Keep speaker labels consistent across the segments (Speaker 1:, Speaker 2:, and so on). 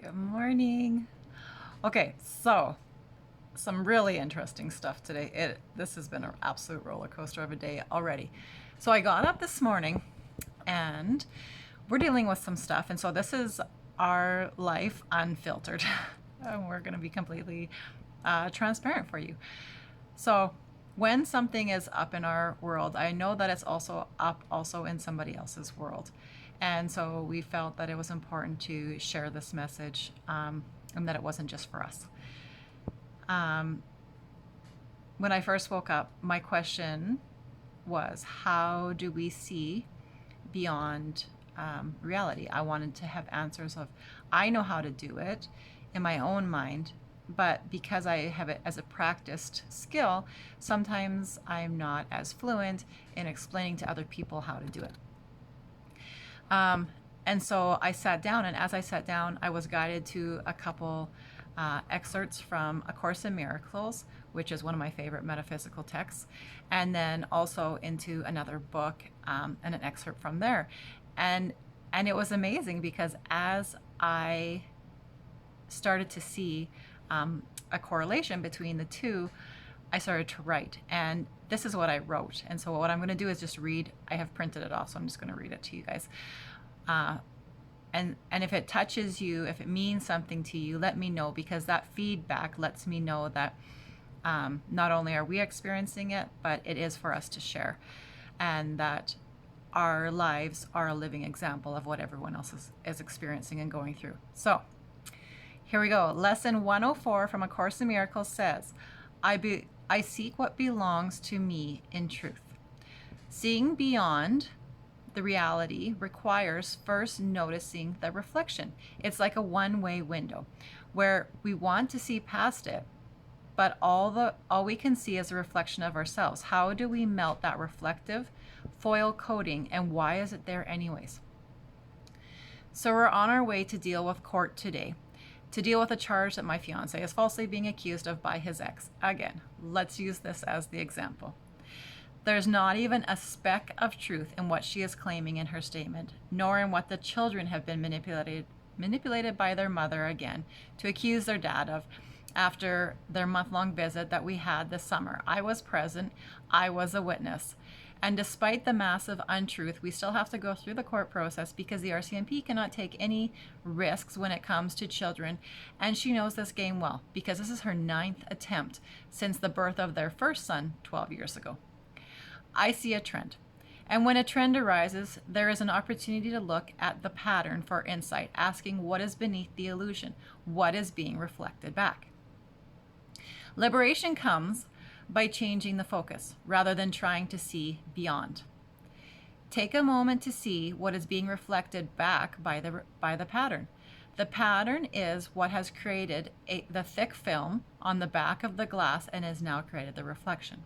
Speaker 1: Good morning. Okay, so some really interesting stuff today. This has been an absolute roller coaster of a day already. So I got up this morning and we're dealing with some stuff, and so this is our life unfiltered. And we're going to be completely transparent for you. So when something is up in our world, I know that it's also up also in somebody else's world. And so we felt that it was important to share this message, and that it wasn't just for us. When I first woke up, my question was, how do we see beyond reality? I wanted to have answers of, I know how to do it in my own mind, but because I have it as a practiced skill, sometimes I'm not as fluent in explaining to other people how to do it. And so I sat down, and as I sat down, I was guided to a couple excerpts from A Course in Miracles, which is one of my favorite metaphysical texts, and then also into another book, and an excerpt from there. And it was amazing because as I started to see a correlation between the two, I started to write. And this is what I wrote. And so what I'm going to do is just read. I have printed it off, so I'm just going to read it to you guys. And if it touches you, if it means something to you, let me know, because that feedback lets me know that not only are we experiencing it, but it is for us to share, and that our lives are a living example of what everyone else is experiencing and going through. So here we go. Lesson 104 from A Course in Miracles says, I seek what belongs to me in truth. Seeing beyond the reality requires first noticing the reflection. It's like a one-way window where we want to see past it, but all we can see is a reflection of ourselves. How do we melt that reflective foil coating, and why is it there anyways? So we're on our way to deal with court today, to deal with a charge that my fiance is falsely being accused of by his ex. Again, let's use this as the example. There's not even a speck of truth in what she is claiming in her statement, nor in what the children have been manipulated by their mother again to accuse their dad of after their month-long visit that we had this summer. I was present. I was a witness. And despite the massive untruth, we still have to go through the court process because the RCMP cannot take any risks when it comes to children. And she knows this game well because this is her 9th attempt since the birth of their first son 12 years ago. I see a trend. And when a trend arises, there is an opportunity to look at the pattern for insight, asking what is beneath the illusion, what is being reflected back. Liberation comes by changing the focus rather than trying to see beyond. Take a moment to see what is being reflected back by the pattern. The pattern is what has created the thick film on the back of the glass and has now created the reflection.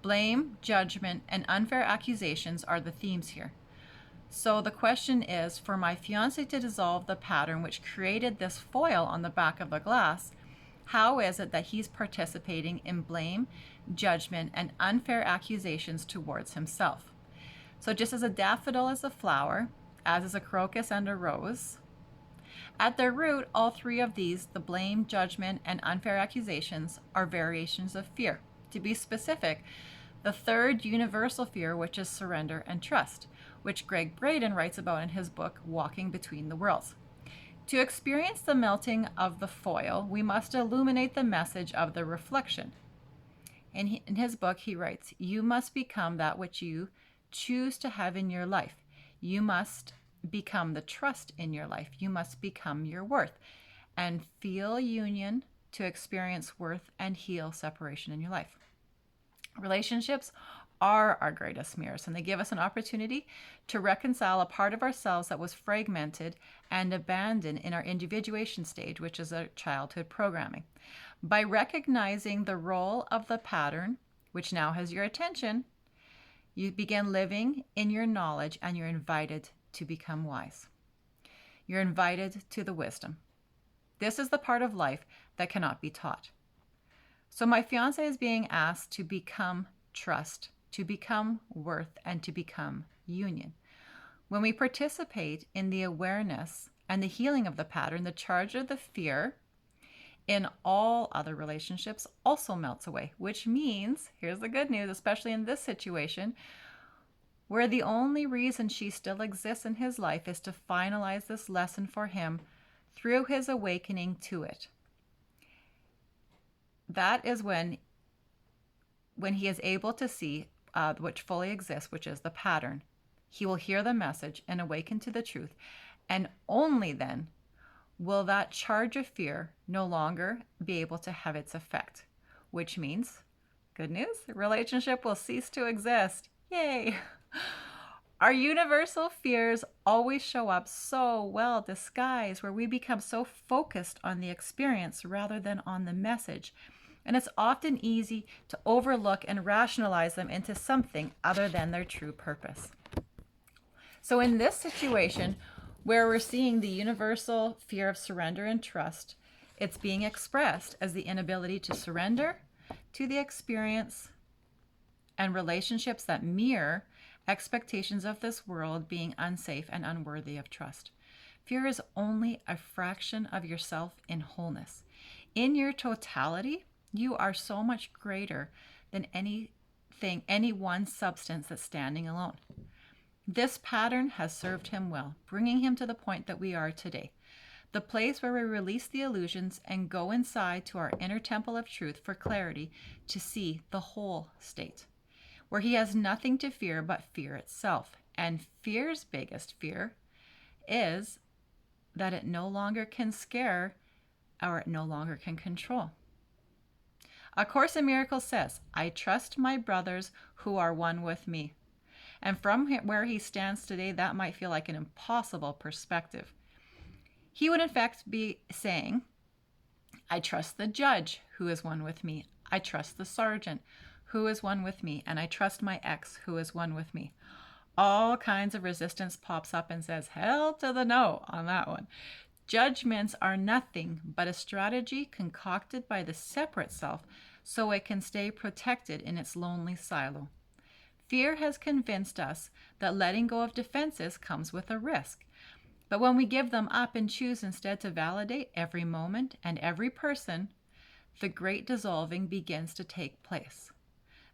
Speaker 1: Blame, judgment, and unfair accusations are the themes here. So the question is, for my fiancé to dissolve the pattern which created this foil on the back of the glass, how is it that he's participating in blame, judgment, and unfair accusations towards himself? So just as a daffodil is a flower, as is a crocus and a rose, at their root, all three of these, the blame, judgment, and unfair accusations, are variations of fear. To be specific, the third universal fear, which is surrender and trust, which Greg Braden writes about in his book, Walking Between the Worlds. To experience the melting of the foil, we must illuminate the message of the reflection. In his book, he writes, you must become that which you choose to have in your life. You must become the trust in your life. You must become your worth and feel union to experience worth and heal separation in your life. Relationships are our greatest mirrors, and they give us an opportunity to reconcile a part of ourselves that was fragmented and abandoned in our individuation stage, which is our childhood programming. By recognizing the role of the pattern, which now has your attention, you begin living in your knowledge, and you're invited to become wise. You're invited to the wisdom. This is the part of life that cannot be taught. So my fiance is being asked to become trust, to become worth, and to become union. When we participate in the awareness and the healing of the pattern, the charge of the fear in all other relationships also melts away, which means, here's the good news, especially in this situation, where the only reason she still exists in his life is to finalize this lesson for him through his awakening to it. That is when he is able to see which fully exists, which is the pattern. He will hear the message and awaken to the truth, and only then will that charge of fear no longer be able to have its effect, which means, good news, the relationship will cease to exist. Yay! Our universal fears always show up so well disguised, where we become so focused on the experience rather than on the message. And it's often easy to overlook and rationalize them into something other than their true purpose. So in this situation, where we're seeing the universal fear of surrender and trust, it's being expressed as the inability to surrender to the experience and relationships that mirror expectations of this world being unsafe and unworthy of trust. Fear is only a fraction of yourself in wholeness. In your totality, you are so much greater than any one substance that's standing alone. This pattern has served him well, bringing him to the point that we are today, the place where we release the illusions and go inside to our inner temple of truth for clarity to see the whole state, where he has nothing to fear but fear itself. And fear's biggest fear is that it no longer can scare or it no longer can control. A Course in Miracles says, I trust my brothers who are one with me. And from where he stands today, that might feel like an impossible perspective. He would in fact be saying, I trust the judge who is one with me. I trust the sergeant who is one with me. And I trust my ex who is one with me. All kinds of resistance pops up and says, hell to the no on that one. Judgments are nothing but a strategy concocted by the separate self so it can stay protected in its lonely silo. Fear has convinced us that letting go of defenses comes with a risk. But when we give them up and choose instead to validate every moment and every person, the great dissolving begins to take place.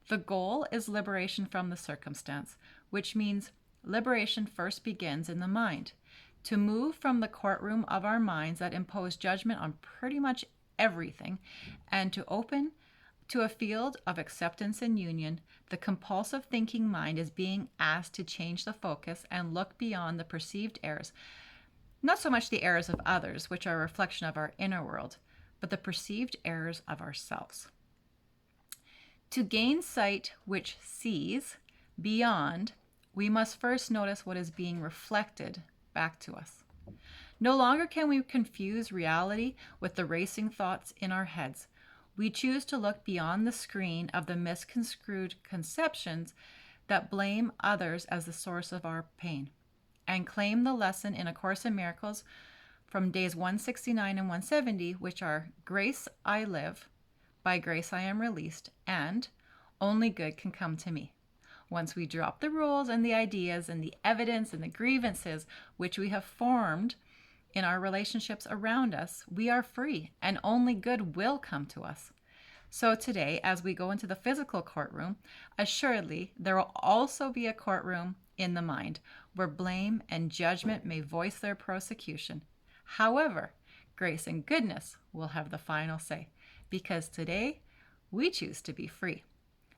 Speaker 1: The goal is liberation from the circumstance, which means liberation first begins in the mind. To move from the courtroom of our minds that impose judgment on pretty much everything and to open to a field of acceptance and union, the compulsive thinking mind is being asked to change the focus and look beyond the perceived errors. Not so much the errors of others, which are a reflection of our inner world, but the perceived errors of ourselves. To gain sight which sees beyond, we must first notice what is being reflected back to us. No longer can we confuse reality with the racing thoughts in our heads. We choose to look beyond the screen of the misconstrued conceptions that blame others as the source of our pain and claim the lesson in A Course in Miracles from days 169 and 170, which are grace I live, by grace I am released, and only good can come to me. Once we drop the rules and the ideas and the evidence and the grievances which we have formed in our relationships around us, we are free and only good will come to us. So today, as we go into the physical courtroom, assuredly there will also be a courtroom in the mind where blame and judgment may voice their prosecution. However, grace and goodness will have the final say, because today we choose to be free.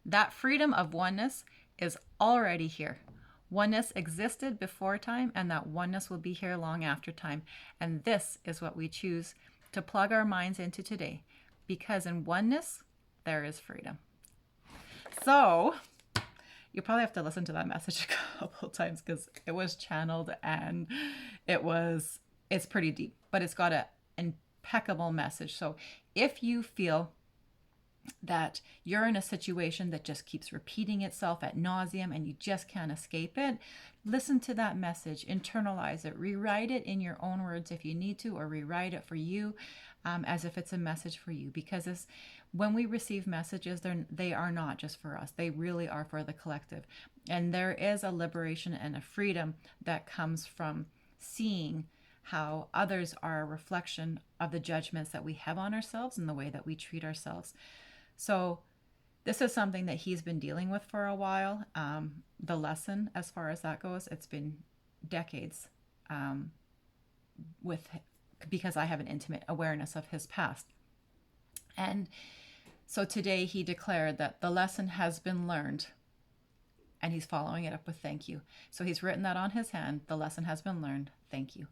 Speaker 1: That freedom of oneness is already here. Oneness existed before time, and that oneness will be here long after time. And this is what we choose to plug our minds into today, because in oneness, there is freedom. So, you probably have to listen to that message a couple times because it was channeled and it's pretty deep, but it's got an impeccable message. So, if you feel that you're in a situation that just keeps repeating itself ad nauseum and you just can't escape it, listen to that message, internalize it, rewrite it in your own words if you need to, or rewrite it for you as if it's a message for you. Because when we receive messages, they are not just for us. They really are for the collective. And there is a liberation and a freedom that comes from seeing how others are a reflection of the judgments that we have on ourselves and the way that we treat ourselves. So this is something that he's been dealing with for a while. The lesson, as far as that goes, it's been decades with because I have an intimate awareness of his past. And so today he declared that the lesson has been learned, and he's following it up with thank you. So he's written that on his hand. The lesson has been learned. Thank you.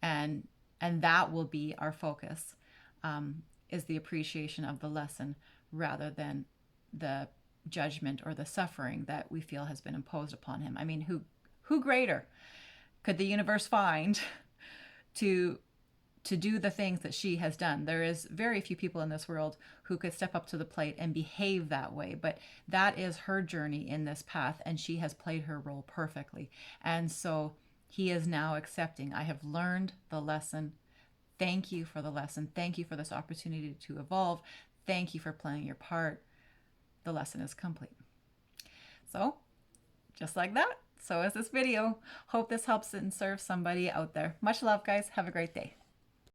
Speaker 1: And that will be our focus, is the appreciation of the lesson rather than the judgment or the suffering that we feel has been imposed upon him. I mean, who greater could the universe find to do the things that she has done? There is very few people in this world who could step up to the plate and behave that way, but that is her journey in this path, and she has played her role perfectly. And so he is now accepting, I have learned the lesson. Thank you for the lesson. Thank you for this opportunity to evolve. Thank you for playing your part. The lesson is complete. So, just like that, so is this video. Hope this helps and serves somebody out there. Much love, guys. Have a great day.